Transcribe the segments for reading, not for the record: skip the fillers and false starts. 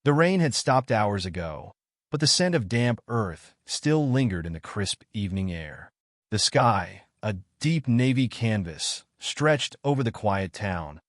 The rain had stopped hours ago, but the scent of damp earth still lingered in the crisp evening air. The sky, a deep navy canvas, stretched over the quiet town,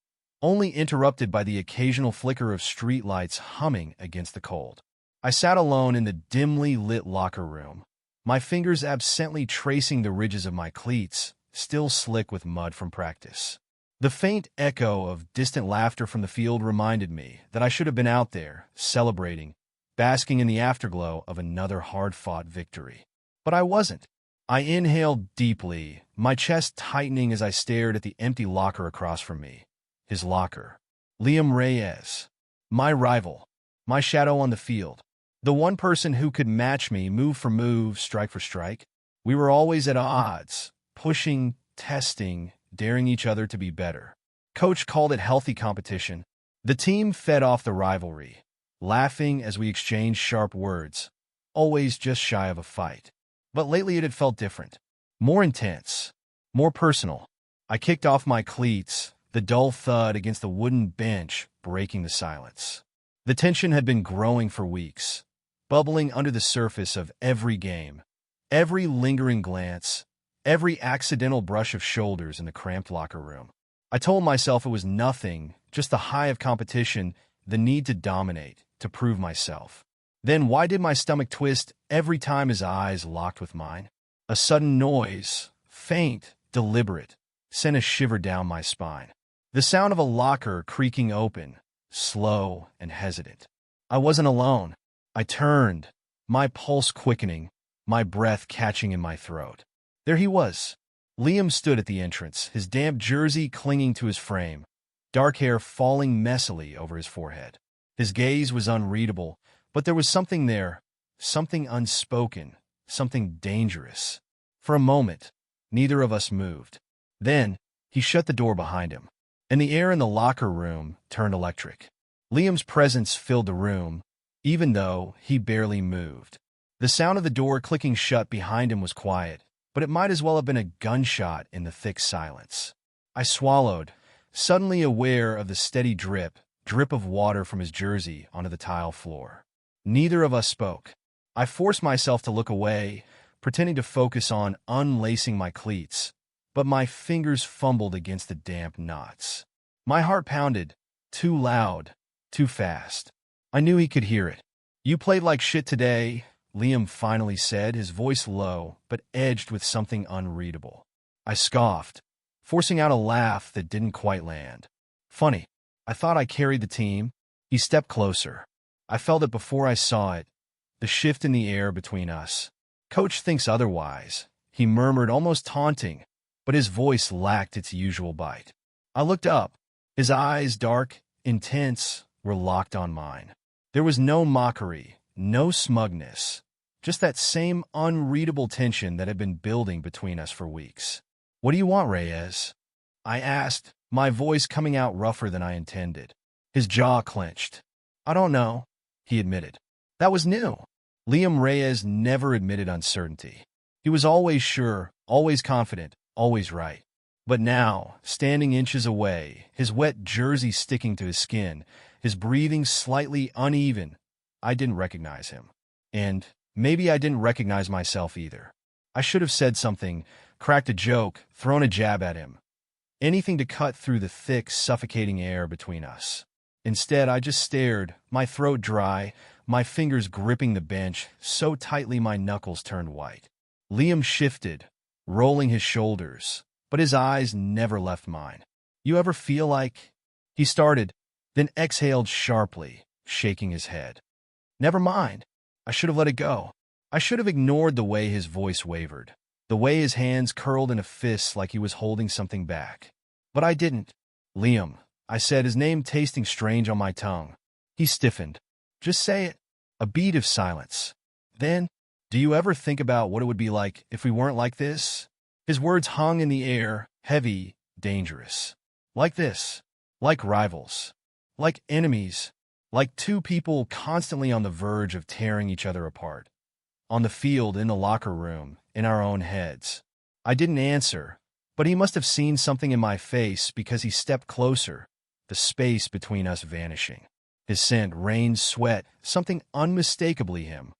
only interrupted by the occasional flicker of streetlights humming against the cold. I sat alone in the dimly lit locker room, my fingers absently tracing the ridges of my cleats, still slick with mud from practice. The faint echo of distant laughter from the field reminded me that I should have been out there, celebrating, basking in the afterglow of another hard-fought victory. But I wasn't. I inhaled deeply, my chest tightening as I stared at the empty locker across from me. His locker. Liam Reyes. My rival. My shadow on the field. The one person who could match me move for move, strike for strike. We were always at odds, pushing, testing, daring each other to be better. Coach called it healthy competition. The team fed off the rivalry, laughing as we exchanged sharp words, always just shy of a fight. But lately it had felt different. More intense. More personal. I kicked off my cleats, the dull thud against the wooden bench breaking the silence. The tension had been growing for weeks, bubbling under the surface of every game, every lingering glance, every accidental brush of shoulders in the cramped locker room. I told myself it was nothing, just the high of competition, the need to dominate, to prove myself. Then why did my stomach twist every time his eyes locked with mine? A sudden noise, faint, deliberate, sent a shiver down my spine. The sound of a locker creaking open, slow and hesitant. I wasn't alone. I turned, my pulse quickening, my breath catching in my throat. There he was. Liam stood at the entrance, his damp jersey clinging to his frame, dark hair falling messily over his forehead. His gaze was unreadable, but there was something there, something unspoken, something dangerous. For a moment, neither of us moved. Then, he shut the door behind him, and the air in the locker room turned electric. Liam's presence filled the room, even though he barely moved. The sound of the door clicking shut behind him was quiet, but it might as well have been a gunshot in the thick silence. I swallowed, suddenly aware of the steady drip of water from his jersey onto the tile floor. Neither of us spoke. I forced myself to look away, pretending to focus on unlacing my cleats, but my fingers fumbled against the damp knots. My heart pounded, too loud, too fast. I knew he could hear it. "You played like shit today," Liam finally said, his voice low, but edged with something unreadable. I scoffed, forcing out a laugh that didn't quite land. "Funny. I thought I carried the team." He stepped closer. I felt it before I saw it, the shift in the air between us. "Coach thinks otherwise," he murmured, almost taunting, but his voice lacked its usual bite. I looked up. His eyes, dark, intense, were locked on mine. There was no mockery, no smugness, just that same unreadable tension that had been building between us for weeks. "What do you want, Reyes?" I asked, my voice coming out rougher than I intended. His jaw clenched. "I don't know," he admitted. That was new. Liam Reyes never admitted uncertainty. He was always sure, always confident, always right. But now, standing inches away, his wet jersey sticking to his skin, his breathing slightly uneven, I didn't recognize him. And maybe I didn't recognize myself either. I should have said something, cracked a joke, thrown a jab at him. Anything to cut through the thick, suffocating air between us. Instead, I just stared, my throat dry, my fingers gripping the bench so tightly my knuckles turned white. Liam shifted, rolling his shoulders, but his eyes never left mine. "You ever feel like—" he started, then exhaled sharply, shaking his head. "Never mind." I should have let it go. I should have ignored the way his voice wavered, the way his hands curled in a fist like he was holding something back. But I didn't. "Liam," I said, his name tasting strange on my tongue. He stiffened. "Just say it." A beat of silence. Then, "Do you ever think about what it would be like if we weren't like this?" His words hung in the air, heavy, dangerous. "Like this. Like rivals. Like enemies. Like two people constantly on the verge of tearing each other apart. On the field, in the locker room, in our own heads." I didn't answer, but he must have seen something in my face because he stepped closer, the space between us vanishing. His scent rained sweat, something unmistakably him,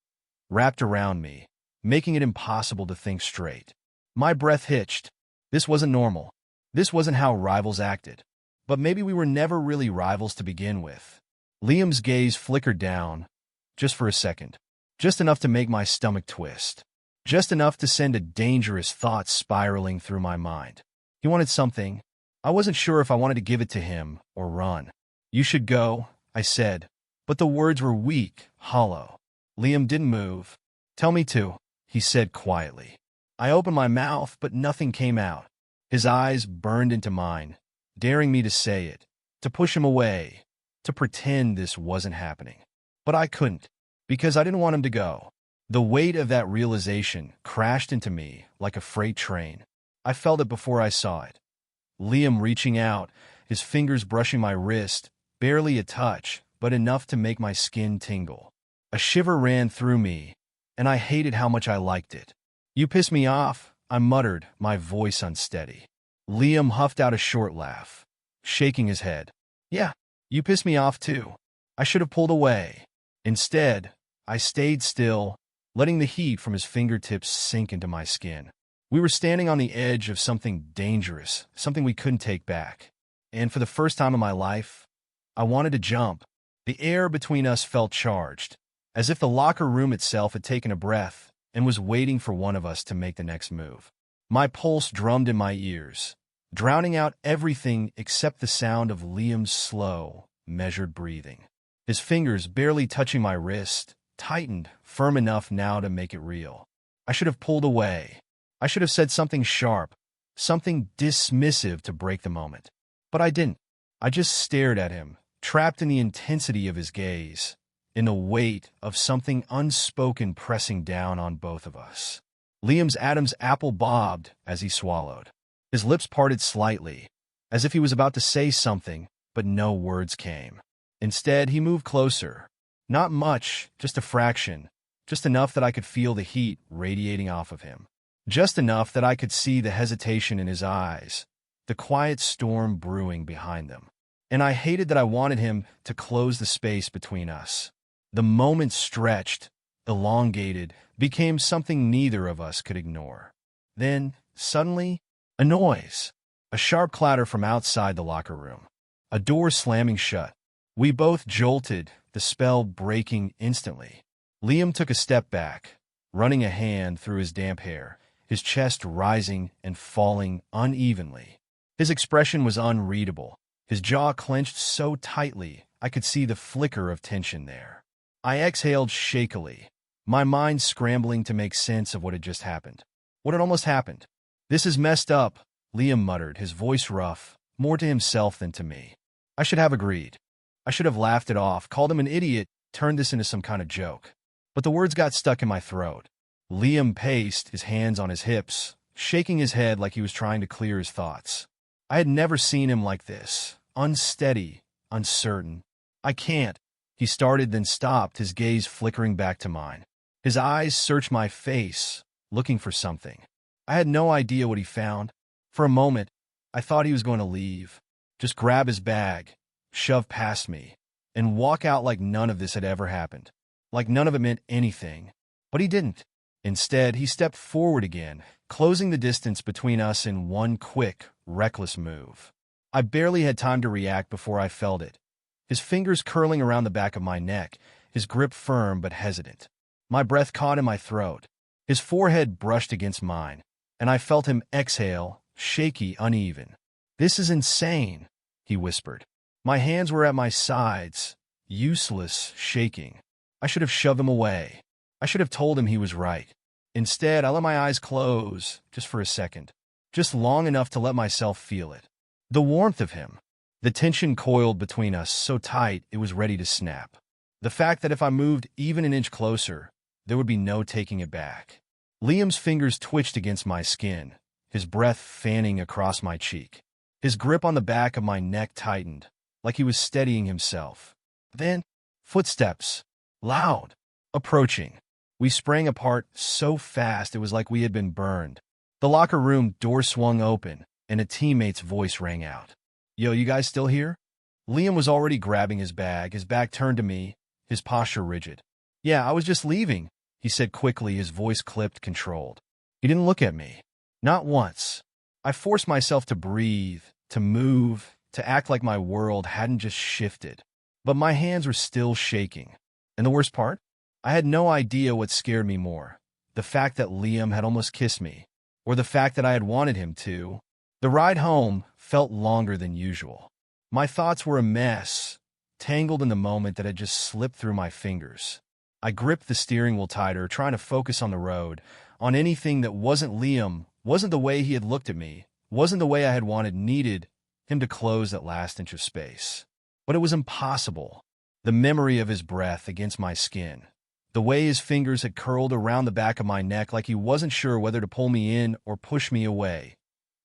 wrapped around me, making it impossible to think straight. My breath hitched. This wasn't normal. This wasn't how rivals acted. But maybe we were never really rivals to begin with. Liam's gaze flickered down, just for a second. Just enough to make my stomach twist. Just enough to send a dangerous thought spiraling through my mind. He wanted something. I wasn't sure if I wanted to give it to him or run. "You should go," I said, but the words were weak, hollow. Liam didn't move. "Tell me to," he said quietly. I opened my mouth, but nothing came out. His eyes burned into mine, daring me to say it, to push him away, to pretend this wasn't happening. But I couldn't, because I didn't want him to go. The weight of that realization crashed into me like a freight train. I felt it before I saw it. Liam reaching out, his fingers brushing my wrist, barely a touch, but enough to make my skin tingle. A shiver ran through me, and I hated how much I liked it. "You piss me off," I muttered, my voice unsteady. Liam huffed out a short laugh, shaking his head. "Yeah, you piss me off too. I should have pulled away." Instead, I stayed still, letting the heat from his fingertips sink into my skin. We were standing on the edge of something dangerous, something we couldn't take back. And for the first time in my life, I wanted to jump. The air between us felt charged, as if the locker room itself had taken a breath and was waiting for one of us to make the next move. My pulse drummed in my ears, drowning out everything except the sound of Liam's slow, measured breathing. His fingers, barely touching my wrist, tightened, firm enough now to make it real. I should have pulled away. I should have said something sharp, something dismissive to break the moment. But I didn't. I just stared at him, trapped in the intensity of his gaze, in the weight of something unspoken pressing down on both of us. Liam's Adam's apple bobbed as he swallowed. His lips parted slightly, as if he was about to say something, but no words came. Instead, he moved closer. Not much, just a fraction, just enough that I could feel the heat radiating off of him. Just enough that I could see the hesitation in his eyes, the quiet storm brewing behind them. And I hated that I wanted him to close the space between us. The moment stretched, elongated, became something neither of us could ignore. Then, suddenly, a noise. A sharp clatter from outside the locker room. A door slamming shut. We both jolted, the spell breaking instantly. Liam took a step back, running a hand through his damp hair, his chest rising and falling unevenly. His expression was unreadable, his jaw clenched so tightly I could see the flicker of tension there. I exhaled shakily, my mind scrambling to make sense of what had just happened. What had almost happened? "This is messed up," Liam muttered, his voice rough, more to himself than to me. I should have agreed. I should have laughed it off, called him an idiot, turned this into some kind of joke. But the words got stuck in my throat. Liam paced, his hands on his hips, shaking his head like he was trying to clear his thoughts. I had never seen him like this, unsteady, uncertain. "I can't," he started, then stopped, his gaze flickering back to mine. His eyes searched my face, looking for something. I had no idea what he found. For a moment, I thought he was going to leave, just grab his bag, shove past me, and walk out like none of this had ever happened, like none of it meant anything. But he didn't. Instead, he stepped forward again, closing the distance between us in one quick, reckless move. I barely had time to react before I felt it. His fingers curling around the back of my neck, his grip firm but hesitant. My breath caught in my throat. His forehead brushed against mine, and I felt him exhale, shaky, uneven. "This is insane," he whispered. My hands were at my sides, useless, shaking. I should have shoved him away. I should have told him he was right. Instead, I let my eyes close, just for a second, just long enough to let myself feel it. The warmth of him. The tension coiled between us so tight it was ready to snap. The fact that if I moved even an inch closer, there would be no taking it back. Liam's fingers twitched against my skin, his breath fanning across my cheek. His grip on the back of my neck tightened, like he was steadying himself. Then, footsteps. Loud. Approaching. We sprang apart so fast it was like we had been burned. The locker room door swung open, and a teammate's voice rang out. "Yo, you guys still here?" Liam was already grabbing his bag, his back turned to me, his posture rigid. "Yeah, I was just leaving," he said quickly, his voice clipped, controlled. He didn't look at me. Not once. I forced myself to breathe, to move, to act like my world hadn't just shifted. But my hands were still shaking. And the worst part? I had no idea what scared me more. The fact that Liam had almost kissed me, or the fact that I had wanted him to. The ride home felt longer than usual. My thoughts were a mess, tangled in the moment that had just slipped through my fingers. I gripped the steering wheel tighter, trying to focus on the road, on anything that wasn't Liam, wasn't the way he had looked at me, wasn't the way I had needed him to close that last inch of space. But it was impossible. The memory of his breath against my skin, the way his fingers had curled around the back of my neck like he wasn't sure whether to pull me in or push me away.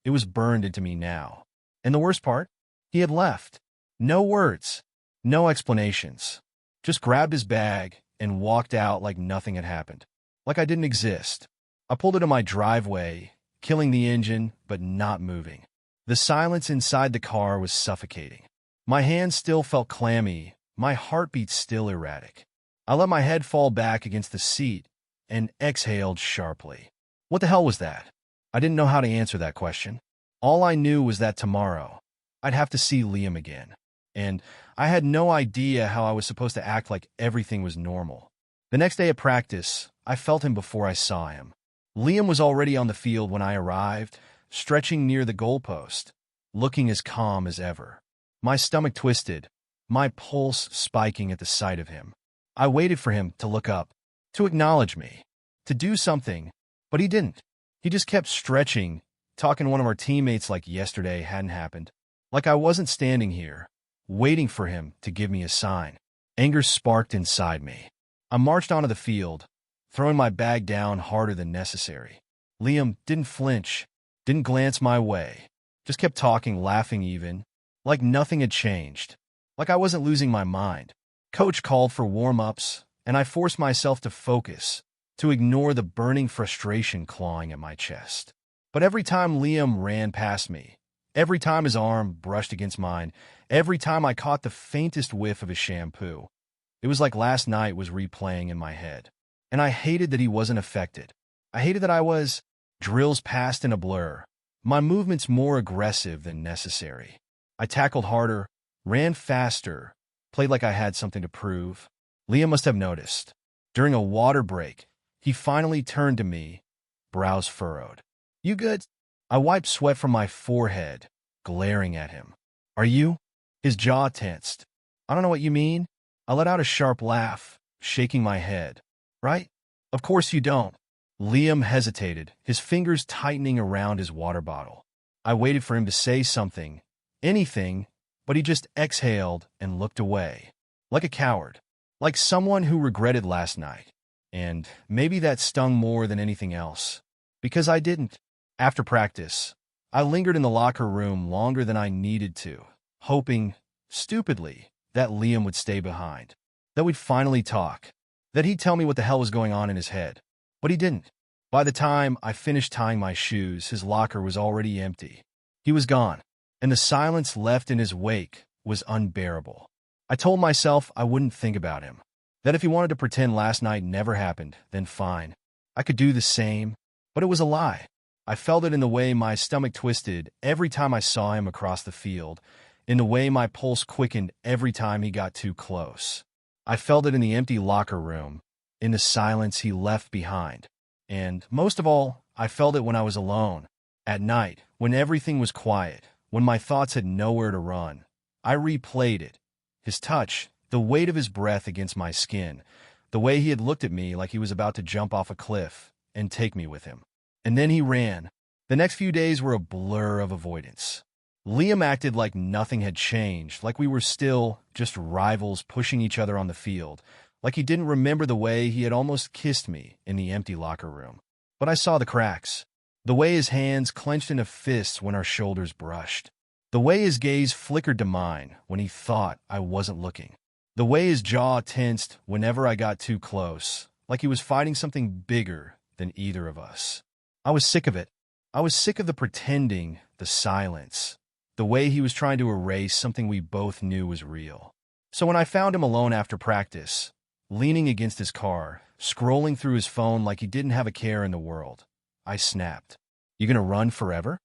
It was burned into me now. And the worst part? He had left. No words. No explanations. Just grabbed his bag and walked out like nothing had happened. Like I didn't exist. I pulled into my driveway, killing the engine, but not moving. The silence inside the car was suffocating. My hands still felt clammy, my heartbeat still erratic. I let my head fall back against the seat and exhaled sharply. What the hell was that? I didn't know how to answer that question. All I knew was that tomorrow, I'd have to see Liam again. And I had no idea how I was supposed to act like everything was normal. The next day at practice, I felt him before I saw him. Liam was already on the field when I arrived, stretching near the goalpost, looking as calm as ever. My stomach twisted, my pulse spiking at the sight of him. I waited for him to look up, to acknowledge me, to do something, but he didn't. He just kept stretching, talking to one of our teammates like yesterday hadn't happened. Like I wasn't standing here, waiting for him to give me a sign. Anger sparked inside me. I marched onto the field, throwing my bag down harder than necessary. Liam didn't flinch, didn't glance my way, just kept talking, laughing even, like nothing had changed, like I wasn't losing my mind. Coach called for warm-ups, and I forced myself to focus, to ignore the burning frustration clawing at my chest. But every time Liam ran past me, every time his arm brushed against mine, every time I caught the faintest whiff of his shampoo, it was like last night was replaying in my head. And I hated that he wasn't affected. I hated that I was drills past in a blur, my movements more aggressive than necessary. I tackled harder, ran faster, played like I had something to prove. Liam must have noticed. During a water break, he finally turned to me, brows furrowed. "You good?" I wiped sweat from my forehead, glaring at him. "Are you?" His jaw tensed. "I don't know what you mean." I let out a sharp laugh, shaking my head. "Right? Of course you don't." Liam hesitated, his fingers tightening around his water bottle. I waited for him to say something, anything, but he just exhaled and looked away. Like a coward. Like someone who regretted last night. And maybe that stung more than anything else. Because I didn't. After practice, I lingered in the locker room longer than I needed to, hoping, stupidly, that Liam would stay behind. That we'd finally talk. That he'd tell me what the hell was going on in his head. But he didn't. By the time I finished tying my shoes, his locker was already empty. He was gone. And the silence left in his wake was unbearable. I told myself I wouldn't think about him. That if he wanted to pretend last night never happened, then fine. I could do the same. But it was a lie. I felt it in the way my stomach twisted every time I saw him across the field, in the way my pulse quickened every time he got too close. I felt it in the empty locker room, in the silence he left behind. And, most of all, I felt it when I was alone. At night, when everything was quiet, when my thoughts had nowhere to run. I replayed it. His touch, the weight of his breath against my skin, the way he had looked at me like he was about to jump off a cliff and take me with him. And then he ran. The next few days were a blur of avoidance. Liam acted like nothing had changed, like we were still just rivals pushing each other on the field, like he didn't remember the way he had almost kissed me in the empty locker room. But I saw the cracks. The way his hands clenched into fists when our shoulders brushed. The way his gaze flickered to mine when he thought I wasn't looking. The way his jaw tensed whenever I got too close, like he was fighting something bigger than either of us. I was sick of it. I was sick of the pretending, the silence, the way he was trying to erase something we both knew was real. So when I found him alone after practice, leaning against his car, scrolling through his phone like he didn't have a care in the world, I snapped. "You gonna run forever?"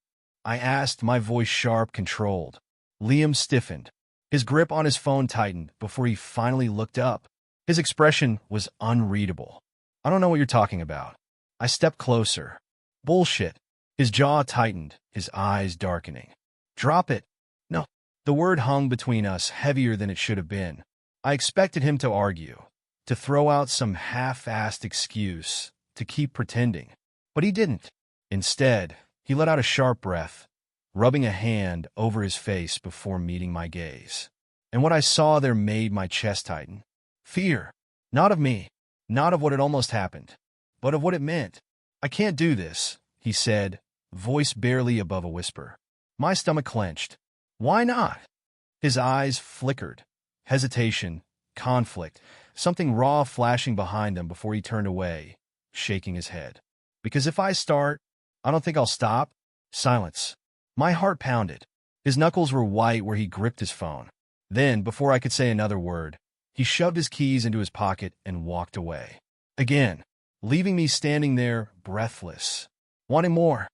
I asked, my voice sharp, controlled. Liam stiffened. His grip on his phone tightened before he finally looked up. His expression was unreadable. "I don't know what you're talking about." I stepped closer. "Bullshit." His jaw tightened, his eyes darkening. "Drop it." "No." The word hung between us, heavier than it should have been. I expected him to argue, to throw out some half-assed excuse, to keep pretending. But he didn't. Instead, he let out a sharp breath, rubbing a hand over his face before meeting my gaze. And what I saw there made my chest tighten. Fear. Not of me, not of what had almost happened, but of what it meant. "I can't do this," he said, voice barely above a whisper. My stomach clenched. "Why not?" His eyes flickered. Hesitation, conflict, something raw flashing behind them before he turned away, shaking his head. "Because if I start, I don't think I'll stop." Silence. My heart pounded. His knuckles were white where he gripped his phone. Then, before I could say another word, he shoved his keys into his pocket and walked away. Again, leaving me standing there, breathless, wanting more.